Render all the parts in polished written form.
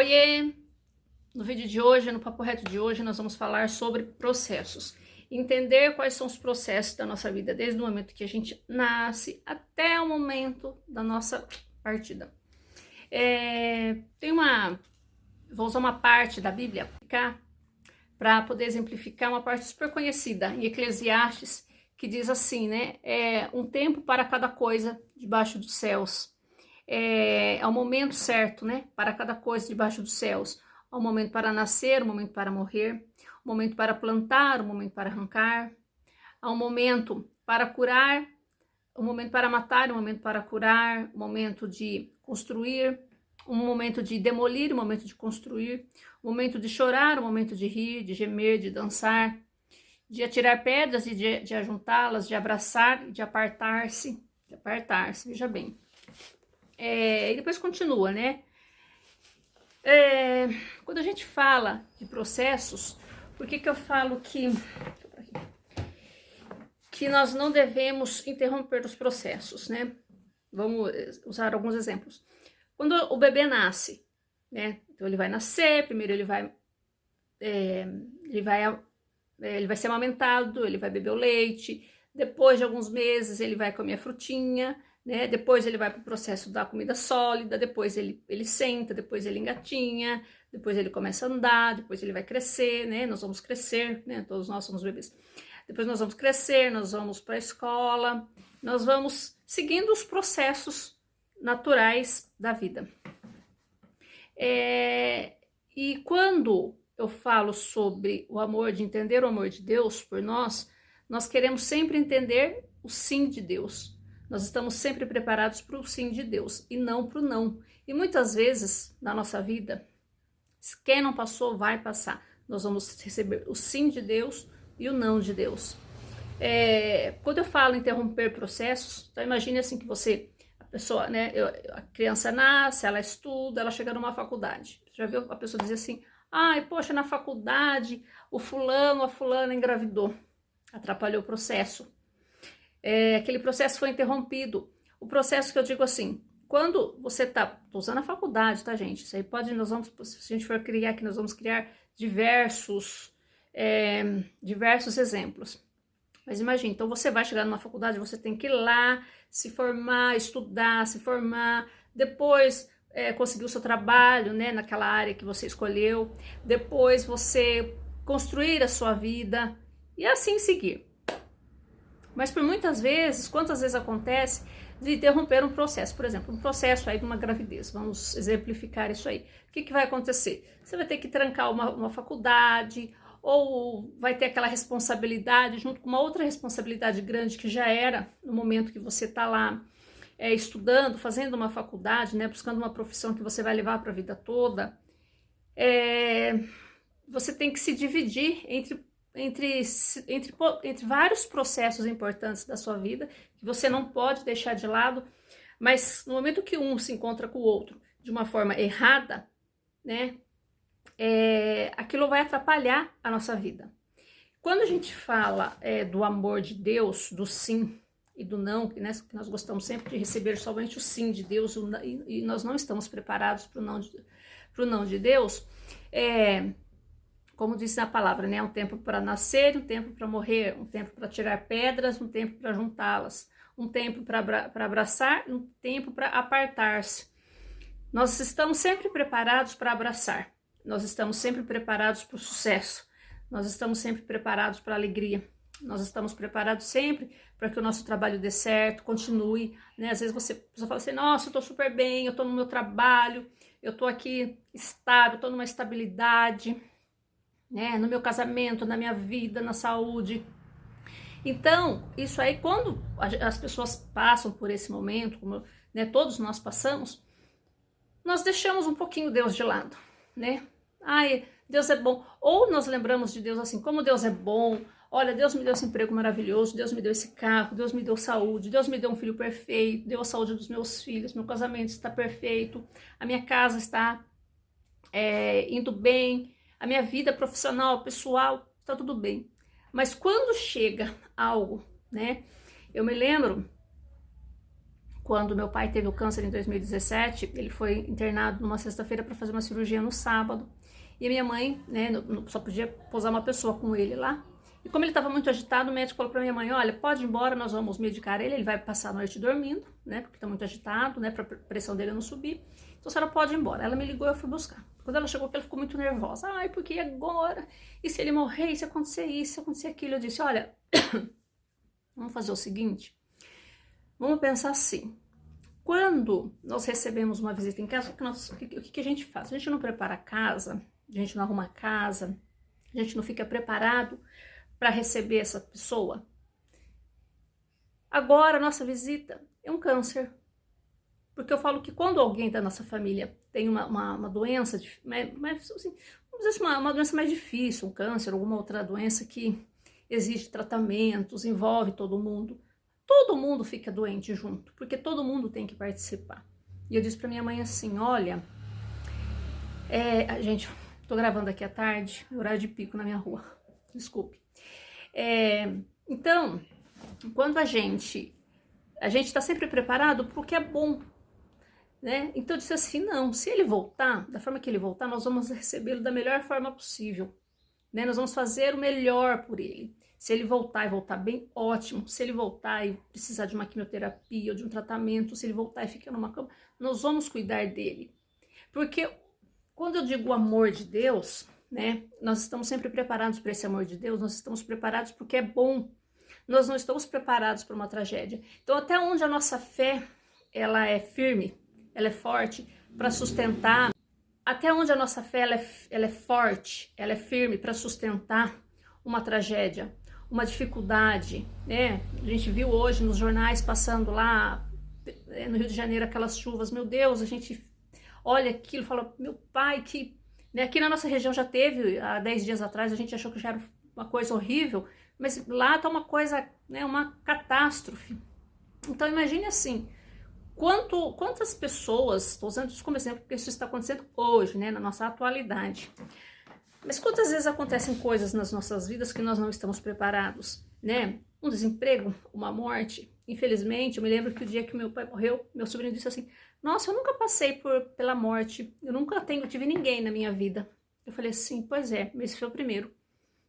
Oiê! No vídeo de hoje, no Papo Reto de hoje, nós vamos falar sobre processos. Entender quais são os processos da nossa vida, desde o momento que a gente nasce até o momento da nossa partida. Vou usar uma parte da Bíblia para poder exemplificar uma parte super conhecida em Eclesiastes, que diz assim, né? Um tempo para cada coisa debaixo dos céus. É o momento certo, né? Para cada coisa debaixo dos céus. Há um momento para nascer, um momento para morrer, um momento para plantar, um momento para arrancar. Há um momento para curar, um momento para matar, um momento para curar, um momento de construir, um momento de demolir, um momento de construir, um momento de chorar, um momento de rir, de gemer, de dançar, de atirar pedras e de ajuntá-las, de abraçar e de apartar-se, veja bem. E depois continua, né? Quando a gente fala de processos, por que eu falo que nós não devemos interromper os processos, né? Vamos usar alguns exemplos. Quando o bebê nasce, né? Então ele vai nascer, primeiro ele vai ser amamentado, ele vai beber o leite, depois de alguns meses ele vai comer a frutinha, né? Depois ele vai para o processo da comida sólida, depois ele senta, depois ele engatinha, depois ele começa a andar, depois ele vai crescer, né? Nós vamos crescer, né? Todos nós somos bebês. Depois nós vamos crescer, nós vamos para a escola, nós vamos seguindo os processos naturais da vida. E quando eu falo sobre o amor, de entender o amor de Deus por nós queremos sempre entender o sim de Deus. Nós estamos sempre preparados para o sim de Deus e não para o não. E muitas vezes na nossa vida, quem não passou vai passar. Nós vamos receber o sim de Deus e o não de Deus. Quando eu falo interromper processos, então imagine assim que a pessoa, né, a criança nasce, ela estuda, ela chega numa faculdade. Já viu a pessoa dizer assim, ai, poxa, na faculdade o fulano, a fulana engravidou, atrapalhou o processo. Aquele processo foi interrompido. O processo que eu digo assim, quando você tô usando a faculdade, tá, gente? Isso aí se a gente for criar aqui, nós vamos criar diversos exemplos. Mas imagine, então você vai chegar numa faculdade, você tem que ir lá, se formar, estudar, se formar, depois conseguir o seu trabalho, né, naquela área que você escolheu, depois você construir a sua vida e assim seguir. Mas por muitas vezes, quantas vezes acontece de interromper um processo? Por exemplo, um processo aí de uma gravidez, vamos exemplificar isso aí. O que vai acontecer? Você vai ter que trancar uma faculdade, ou vai ter aquela responsabilidade junto com uma outra responsabilidade grande que já era no momento que você está lá estudando, fazendo uma faculdade, né, buscando uma profissão que você vai levar para a vida toda. Você tem que se dividir entre vários processos importantes da sua vida, que você não pode deixar de lado, mas no momento que um se encontra com o outro de uma forma errada, né, aquilo vai atrapalhar a nossa vida. Quando a gente fala do amor de Deus, do sim e do não, que nós gostamos sempre de receber somente o sim de Deus e nós não estamos preparados para o não de Deus, como diz na palavra, né? Um tempo para nascer, um tempo para morrer, um tempo para tirar pedras, um tempo para juntá-las, um tempo para abraçar, um tempo para apartar-se. Nós estamos sempre preparados para abraçar, nós estamos sempre preparados para o sucesso, nós estamos sempre preparados para a alegria, nós estamos preparados sempre para que o nosso trabalho dê certo, continue, né? Às vezes você fala assim, nossa, eu estou super bem, eu estou no meu trabalho, eu estou aqui estável, estou numa estabilidade, né, no meu casamento, na minha vida, na saúde. Então, isso aí, quando as pessoas passam por esse momento, como, né, todos nós passamos, nós deixamos um pouquinho Deus de lado, né? Ai, Deus é bom. Ou nós lembramos de Deus assim, como Deus é bom, olha, Deus me deu esse emprego maravilhoso, Deus me deu esse carro, Deus me deu saúde, Deus me deu um filho perfeito, deu a saúde dos meus filhos, meu casamento está perfeito, a minha casa está indo bem, a minha vida profissional, pessoal, está tudo bem. Mas quando chega algo, né? Eu me lembro quando meu pai teve o câncer em 2017, ele foi internado numa sexta-feira para fazer uma cirurgia no sábado. E a minha mãe, né, só podia posar uma pessoa com ele lá. E como ele estava muito agitado, o médico falou para minha mãe, olha, pode ir embora, nós vamos medicar ele vai passar a noite dormindo, né, porque está muito agitado, né, para a pressão dele não subir. Então a senhora pode ir embora. Ela me ligou e eu fui buscar. Quando ela chegou, ela ficou muito nervosa. Ai, porque agora? E se ele morrer? E se acontecer isso? Se acontecer aquilo? Eu disse, olha, vamos fazer o seguinte, vamos pensar assim. Quando nós recebemos uma visita em casa, o que a gente faz? A gente não prepara a casa, a gente não arruma a casa, a gente não fica preparado para receber essa pessoa. Agora, a nossa visita é um câncer. Porque eu falo que quando alguém da nossa família tem uma doença, mas, assim, vamos dizer assim, uma doença mais difícil, um câncer, alguma outra doença que exige tratamentos, envolve todo mundo fica doente junto, porque todo mundo tem que participar. E eu disse para minha mãe assim, olha, gente, tô gravando aqui à tarde, horário de pico na minha rua, desculpe. Então, quando a gente está sempre preparado para o que é bom, né? Então eu disse assim, não, se ele voltar, da forma que ele voltar, nós vamos recebê-lo da melhor forma possível, né? Nós vamos fazer o melhor por ele. Se ele voltar e voltar bem, ótimo. Se ele voltar e precisar de uma quimioterapia ou de um tratamento, se ele voltar e ficar numa cama, nós vamos cuidar dele. Porque quando eu digo o amor de Deus, né? Nós estamos sempre preparados para esse amor de Deus, nós estamos preparados porque é bom. Nós não estamos preparados para uma tragédia. Então, até onde a nossa fé, ela é firme, ela é forte para sustentar, até onde a nossa fé ela é forte, ela é firme para sustentar uma tragédia, uma dificuldade, né? A gente viu hoje nos jornais passando lá no Rio de Janeiro aquelas chuvas, meu Deus, a gente olha aquilo e fala, meu pai, que... Né? Aqui na nossa região já teve, há 10 dias atrás, a gente achou que já era uma coisa horrível, mas lá tá uma coisa, né, uma catástrofe. Então imagine assim, quantas pessoas, estou usando isso como exemplo porque isso está acontecendo hoje, né, na nossa atualidade, mas quantas vezes acontecem coisas nas nossas vidas que nós não estamos preparados, né? Um desemprego, uma morte. Infelizmente, eu me lembro que o dia que meu pai morreu, meu sobrinho disse assim, nossa, eu nunca passei pela morte, eu nunca tive ninguém na minha vida. Eu falei assim, pois é, mas esse foi o primeiro.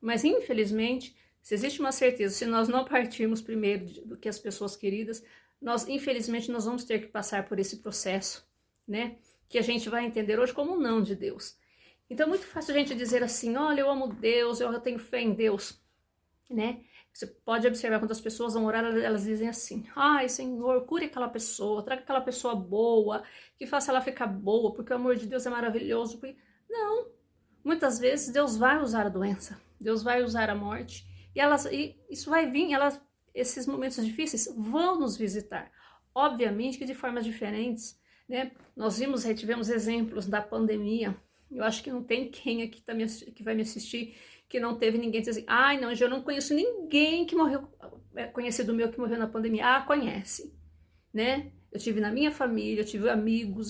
Mas infelizmente, se existe uma certeza, se nós não partirmos primeiro do que as pessoas queridas, infelizmente, nós vamos ter que passar por esse processo, né? Que a gente vai entender hoje como um não de Deus. Então é muito fácil a gente dizer assim, olha, eu amo Deus, eu tenho fé em Deus, né? Você pode observar quando as pessoas vão orar, elas dizem assim, ai, Senhor, cure aquela pessoa, traga aquela pessoa boa, que faça ela ficar boa, porque o amor de Deus é maravilhoso. Porque... Não, muitas vezes Deus vai usar a doença, Deus vai usar a morte, e isso vai vir, esses momentos difíceis vão nos visitar, obviamente que de formas diferentes, né? Nós tivemos exemplos da pandemia. Eu acho que não tem quem aqui que vai me assistir que não teve ninguém dizer assim, ai não, eu não conheço ninguém que morreu, conhecido meu que morreu na pandemia. Ah, conhece, né? Eu tive na minha família, eu tive amigos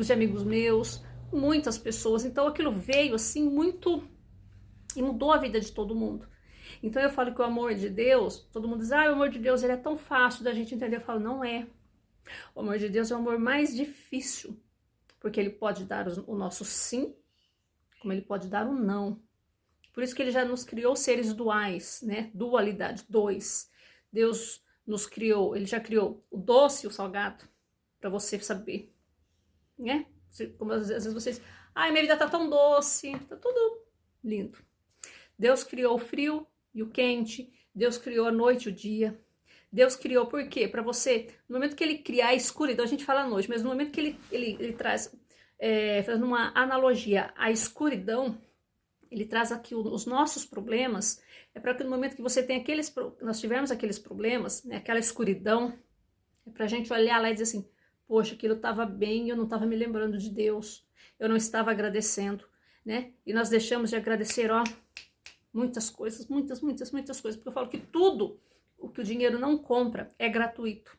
de amigos meus, muitas pessoas. Então aquilo veio assim muito e mudou a vida de todo mundo. Então eu falo que o amor de Deus, todo mundo diz, ah, o amor de Deus ele é tão fácil da gente entender. Eu falo, não é. O amor de Deus é o amor mais difícil. Porque ele pode dar o nosso sim, como ele pode dar o não. Por isso que ele já nos criou seres duais, né? Dualidade, dois. Deus nos criou, ele já criou o doce e o salgado, para você saber, né? Como às vezes vocês, ai, minha vida tá tão doce, tá tudo lindo. Deus criou o frio e o quente, Deus criou a noite e o dia. Deus criou por quê? Para você, no momento que ele criar a escuridão, a gente fala noite, mas no momento que ele traz, fazendo uma analogia, a escuridão, ele traz aqui os nossos problemas, é para que no momento que você tem nós tivemos aqueles problemas, né, aquela escuridão, é para a gente olhar lá e dizer assim, poxa, aquilo estava bem, eu não estava me lembrando de Deus, eu não estava agradecendo, né? E nós deixamos de agradecer, ó, muitas coisas, muitas coisas, porque eu falo que tudo o que o dinheiro não compra é gratuito,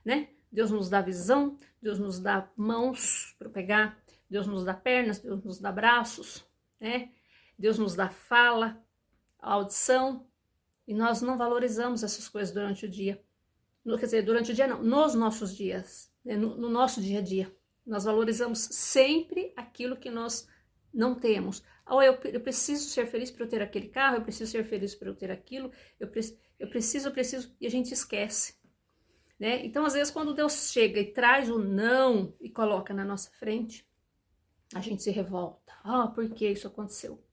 né? Deus nos dá visão, Deus nos dá mãos para pegar, Deus nos dá pernas, Deus nos dá braços, né? Deus nos dá fala, audição, e nós não valorizamos essas coisas durante o dia. quer dizer, durante o dia não, nos nossos dias, né? No nosso dia a dia. Nós valorizamos sempre aquilo que nós não temos. Ou eu preciso ser feliz para eu ter aquele carro, eu preciso ser feliz para eu ter aquilo, eu preciso, e a gente esquece. Né? Então, às vezes, quando Deus chega e traz o não e coloca na nossa frente, a gente se revolta. Ah, por que isso aconteceu?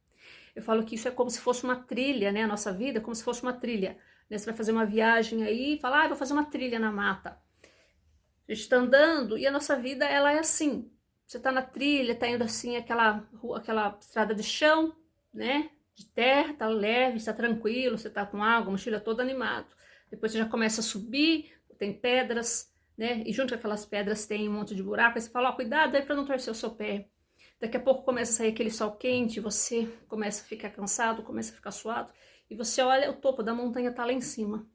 Eu falo que isso é como se fosse uma trilha, né? A nossa vida é como se fosse uma trilha. Né? Você vai fazer uma viagem aí e fala, ah, vou fazer uma trilha na mata. A gente está andando e a nossa vida, ela é assim. Você está na trilha, está indo assim, aquela estrada de chão, né? De terra, tá leve, está tranquilo, você está com água, mochila todo animado. Depois você já começa a subir, tem pedras, né? E junto com aquelas pedras tem um monte de buraco. Aí você fala, ó, cuidado aí para não torcer o seu pé. Daqui a pouco começa a sair aquele sol quente, você começa a ficar cansado, começa a ficar suado. E você olha, o topo da montanha tá lá em cima.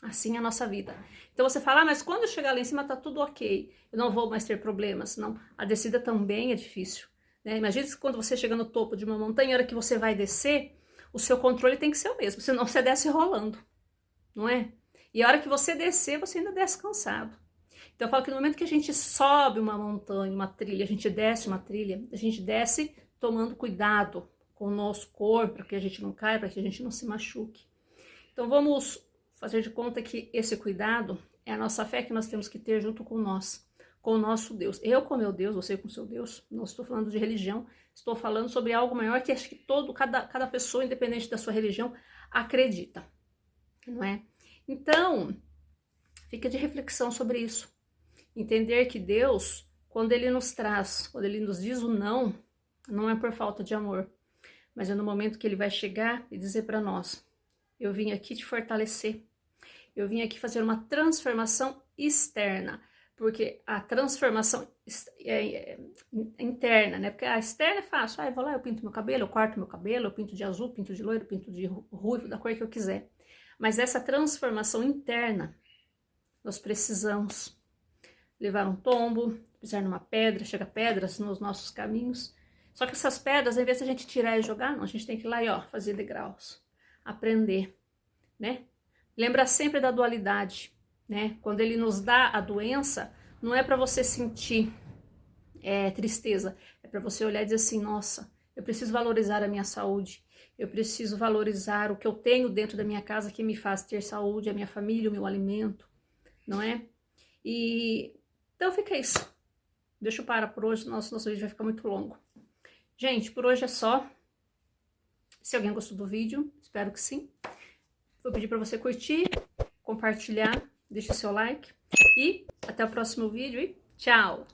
Assim é a nossa vida. Então você fala, ah, mas quando eu chegar lá em cima tá tudo ok. Eu não vou mais ter problemas. Não, a descida também é difícil. Né? Imagina que quando você chega no topo de uma montanha, a hora que você vai descer, o seu controle tem que ser o mesmo. Senão você desce rolando. Não é? E a hora que você descer, você ainda desce cansado. Então eu falo que no momento que a gente sobe uma montanha, uma trilha, a gente desce uma trilha, a gente desce tomando cuidado com o nosso corpo, para que a gente não caia, para que a gente não se machuque. Então vamos fazer de conta que esse cuidado é a nossa fé que nós temos que ter junto com nós, com o nosso Deus. Eu com meu Deus, você com o seu Deus, não estou falando de religião, estou falando sobre algo maior que acho que cada pessoa, independente da sua religião, acredita, não é? Então, fica de reflexão sobre isso. Entender que Deus, quando Ele nos traz, quando Ele nos diz o não, não é por falta de amor, mas é no momento que Ele vai chegar e dizer para nós, eu vim aqui te fortalecer, eu vim aqui fazer uma transformação externa, porque a transformação é interna, né? Porque a externa é fácil, eu vou lá, eu pinto meu cabelo, eu corto meu cabelo, eu pinto de azul, pinto de loiro, pinto de ruivo, da cor que eu quiser. Mas essa transformação interna, nós precisamos levar um tombo, pisar numa pedra, chega pedras nos nossos caminhos. Só que essas pedras, ao invés de a gente tirar e jogar, não, a gente tem que ir lá e ó, fazer degraus, aprender, né? Lembra sempre da dualidade, né? Quando ele nos dá a doença, não é para você sentir tristeza, é para você olhar e dizer assim, nossa, eu preciso valorizar a minha saúde, eu preciso valorizar o que eu tenho dentro da minha casa que me faz ter saúde, a minha família, o meu alimento, não é? E então fica isso. Deixa eu parar por hoje, nosso vídeo vai ficar muito longo. Gente, por hoje é só. Se alguém gostou do vídeo, espero que sim. Vou pedir para você curtir, compartilhar, deixa seu like. E até o próximo vídeo e tchau!